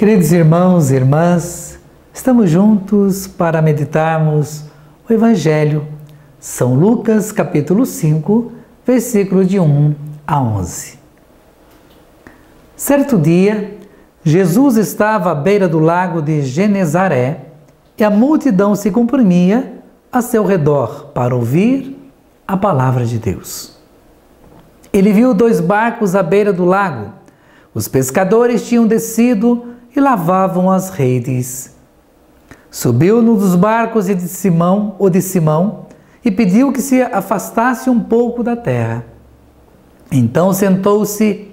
Queridos irmãos e irmãs, estamos juntos para meditarmos o Evangelho, São Lucas, capítulo 5, versículo de 1 a 11. Certo dia, Jesus estava à beira do lago de Genezaré e a multidão se comprimia a seu redor para ouvir a palavra de Deus. Ele viu 2 barcos à beira do lago. Os pescadores tinham descido e lavavam as redes. Subiu num dos barcos de Simão e pediu que se afastasse um pouco da terra. Então sentou-se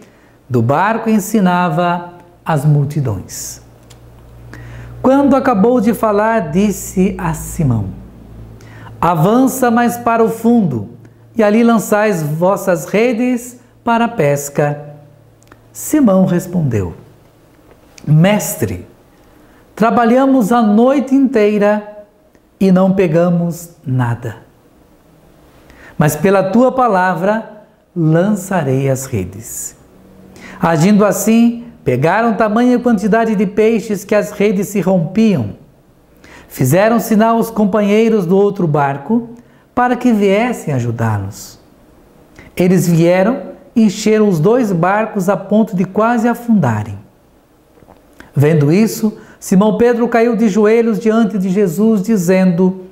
do barco e ensinava as multidões. Quando acabou de falar, disse a Simão: avança mais para o fundo, e ali lançais vossas redes para a pesca. Simão respondeu: Mestre, trabalhamos a noite inteira e não pegamos nada. Mas pela tua palavra lançarei as redes. Agindo assim, pegaram tamanha quantidade de peixes que as redes se rompiam. Fizeram sinal aos companheiros do outro barco para que viessem ajudá-los. Eles vieram e encheram os 2 barcos a ponto de quase afundarem. Vendo isso, Simão Pedro caiu de joelhos diante de Jesus, dizendo: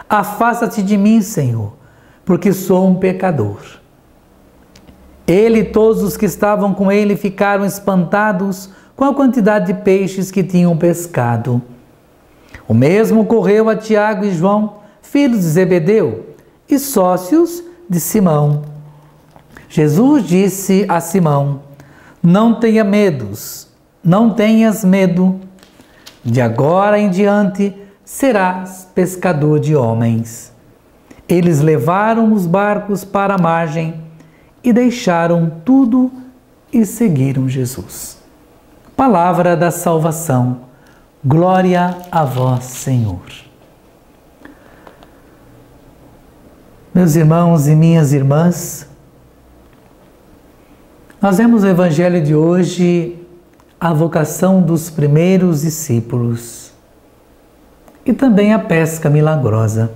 afasta-te de mim, Senhor, porque sou um pecador. Ele e todos os que estavam com ele ficaram espantados com a quantidade de peixes que tinham pescado. O mesmo ocorreu a Tiago e João, filhos de Zebedeu, e sócios de Simão. Jesus disse a Simão: não tenhas medo, de agora em diante serás pescador de homens. Eles levaram os barcos para a margem e deixaram tudo e seguiram Jesus. Palavra da salvação. Glória a vós, Senhor. Meus irmãos e minhas irmãs, nós vemos no Evangelho de hoje a vocação dos primeiros discípulos e também a pesca milagrosa.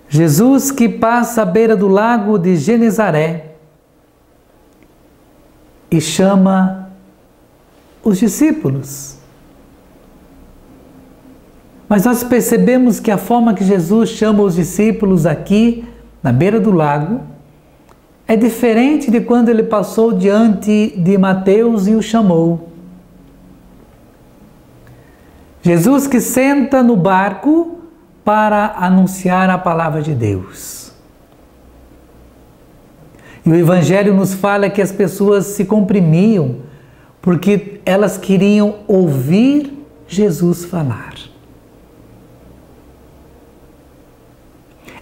Jesus que passa à beira do lago de Genezaré e chama os discípulos. Mas nós percebemos que a forma que Jesus chama os discípulos aqui, na beira do lago, é diferente de quando ele passou diante de Mateus e o chamou. Jesus que senta no barco para anunciar a palavra de Deus. E o Evangelho nos fala que as pessoas se comprimiam porque elas queriam ouvir Jesus falar.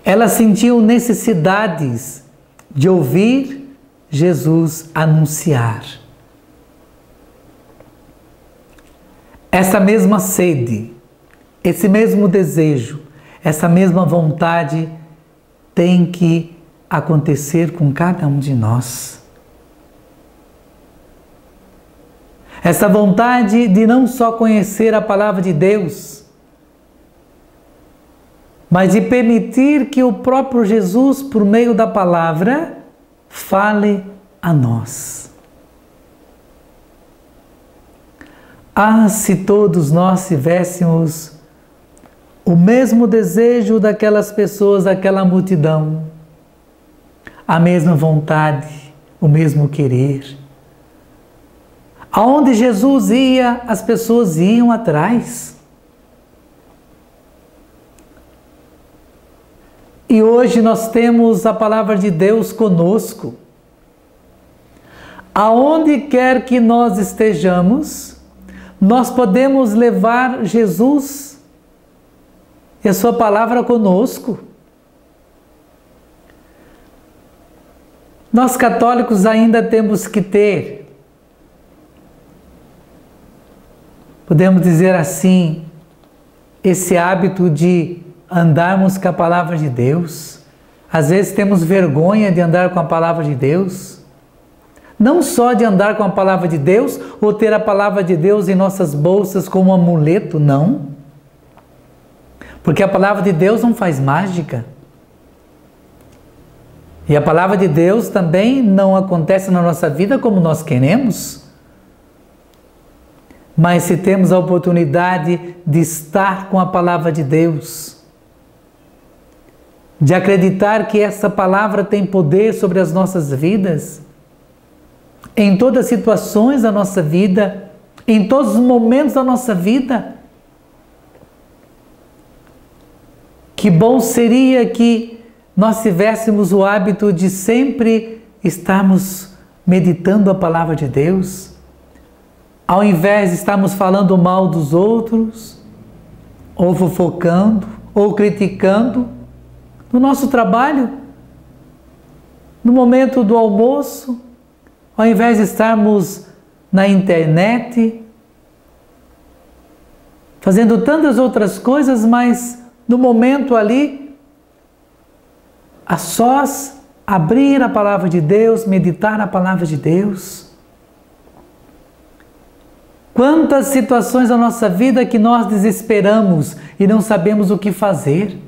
Elas sentiam necessidades de ouvir Jesus anunciar. Essa mesma sede, esse mesmo desejo, essa mesma vontade tem que acontecer com cada um de nós. Essa vontade de não só conhecer a palavra de Deus, mas de permitir que o próprio Jesus, por meio da palavra, fale a nós. Ah, se todos nós tivéssemos o mesmo desejo daquelas pessoas, daquela multidão, a mesma vontade, o mesmo querer. Aonde Jesus ia, as pessoas iam atrás. E hoje nós temos a palavra de Deus conosco. Aonde quer que nós estejamos, nós podemos levar Jesus e a sua palavra conosco. Nós católicos ainda temos que ter, podemos dizer assim, esse hábito de andarmos com a palavra de Deus. Às vezes temos vergonha de andar com a palavra de Deus. Não só de andar com a palavra de Deus ou ter a palavra de Deus em nossas bolsas como um amuleto, não. Porque a palavra de Deus não faz mágica. E a palavra de Deus também não acontece na nossa vida como nós queremos. Mas se temos a oportunidade de estar com a palavra de Deus, de acreditar que essa palavra tem poder sobre as nossas vidas, em todas as situações da nossa vida, em todos os momentos da nossa vida, que bom seria que nós tivéssemos o hábito de sempre estarmos meditando a palavra de Deus, ao invés de estarmos falando mal dos outros, ou fofocando, ou criticando, no nosso trabalho, no momento do almoço, ao invés de estarmos na internet, fazendo tantas outras coisas, mas no momento ali, a sós, abrir a palavra de Deus, meditar na palavra de Deus. Quantas situações da nossa vida que nós desesperamos e não sabemos o que fazer.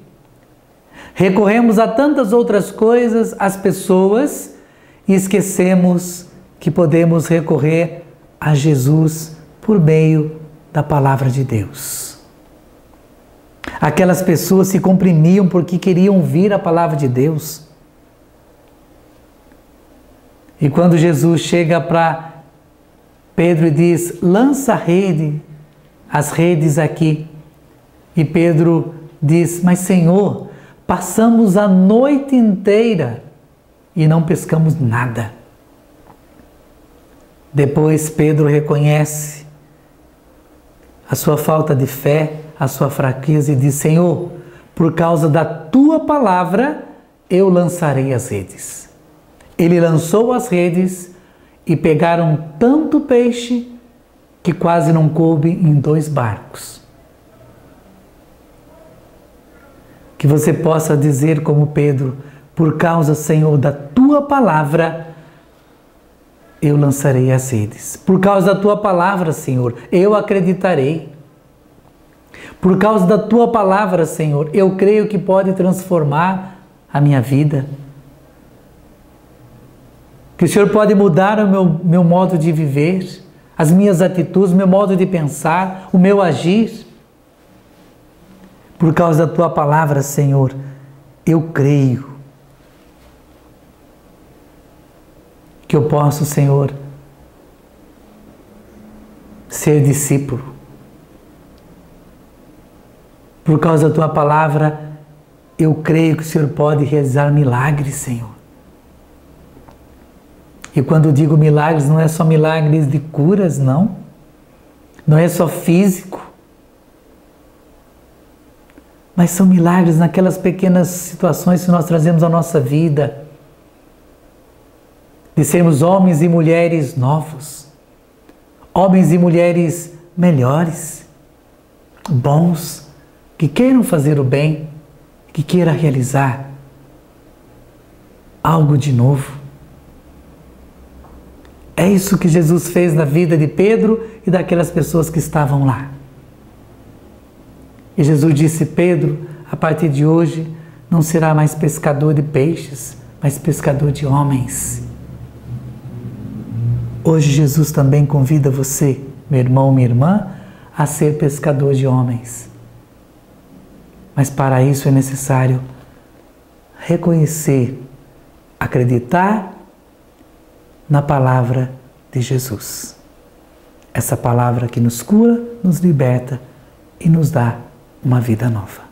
Recorremos a tantas outras coisas, às pessoas, e esquecemos que podemos recorrer a Jesus por meio da palavra de Deus. Aquelas pessoas se comprimiam porque queriam ouvir a palavra de Deus. E quando Jesus chega para Pedro e diz, lança a rede, as redes aqui. E Pedro diz, mas Senhor, passamos a noite inteira e não pescamos nada. Depois Pedro reconhece a sua falta de fé, a sua fraqueza e diz, Senhor, por causa da tua palavra, eu lançarei as redes. Ele lançou as redes e pegaram tanto peixe que quase não coube em 2 barcos. Que você possa dizer como Pedro, por causa, Senhor, da tua palavra, eu lançarei as redes. Por causa da tua palavra, Senhor, eu acreditarei. Por causa da tua palavra, Senhor, eu creio que pode transformar a minha vida. Que o Senhor pode mudar o meu modo de viver, as minhas atitudes, o meu modo de pensar, o meu agir. Por causa da tua palavra, Senhor, eu creio que eu posso, Senhor, ser discípulo. Por causa da tua palavra, eu creio que o Senhor pode realizar milagres, Senhor. E quando digo milagres, não é só milagres de curas, não. Não é só físico. Mas são milagres naquelas pequenas situações que nós trazemos à nossa vida. De sermos homens e mulheres novos. Homens e mulheres melhores. Bons. Que queiram fazer o bem. Que queiram realizar algo de novo. É isso que Jesus fez na vida de Pedro e daquelas pessoas que estavam lá. E Jesus disse, Pedro, a partir de hoje não será mais pescador de peixes, mas pescador de homens. Hoje Jesus também convida você, meu irmão, minha irmã, a ser pescador de homens. Mas para isso é necessário reconhecer, acreditar na palavra de Jesus. Essa palavra que nos cura, nos liberta e nos dá uma vida nova.